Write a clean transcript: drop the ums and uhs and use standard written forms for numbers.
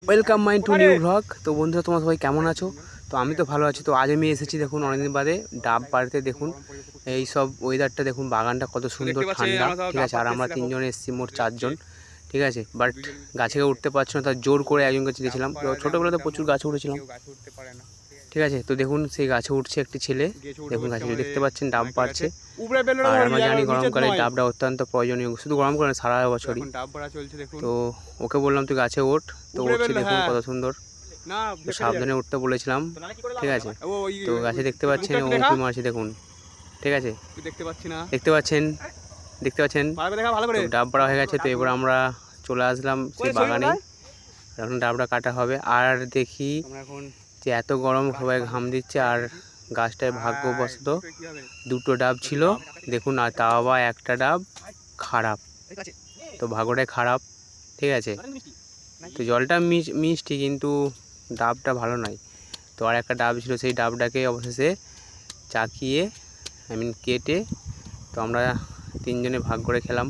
Welcome my two new blog. তো বন্ধুরা, তোমরা সবাই কেমন আছো? তো আমি তো ভালো আছি। তো আজ আমি এসেছি দেখুন অনেকদিন বাদে ডাব বাড়িতে। দেখুন এই সব ওয়েদারটা দেখুন, বাগানটা কত সুন্দর ঠান্ডা, ঠিক আছে। আর আমরা তিনজন এসেছি, মোট চারজন, ঠিক আছে। বাট গাছে উঠতে পারছো না, তার জোর করে একজনকে চিনেছিলাম। তো ছোটোবেলাতে প্রচুর গাছে উঠেছিলাম, ঠিক আছে। তো দেখুন সেই গাছে উঠছে একটি ছেলে, দেখুন গাছে দেখতে পাচ্ছেন ডাব পাড়ছে। আর আমরা জানি গরমকালে ডাবটা অত্যন্ত প্রয়োজনীয়, শুধু গরমকালে না, সারা বছরই। তো ওকে বললাম তুই গাছে ওঠ, তো উঠছে দেখুন কত সুন্দর। তো সাবধানে উঠতে বলেছিলাম, ঠিক আছে। তো গাছে দেখতে পাচ্ছেন ও উঁকি মারছে দেখুন, ঠিক আছে। দেখতে পাচ্ছেন তো ডাব পাড়া হয়ে গেছে। তো এবার আমরা চলে আসলাম সেই বাগানে, এখন ডাবটা কাটা হবে। আর দেখি যে এত গরম, সবাই ঘাম দিচ্ছে। আর গাছটায় ভাগ্যবশত দুটো ডাব ছিল দেখুন, আর তাও আবার একটা ডাব খারাপ। তো ভাগ্যটাই খারাপ, ঠিক আছে। তো জলটা মিষ্টি, কিন্তু ডাবটা ভালো নয়। তো আর একটা ডাব ছিল, সেই ডাবটাকে অবশেষে চাকিয়ে কেটে তো আমরা তিনজনে ভাগ করে খেলাম।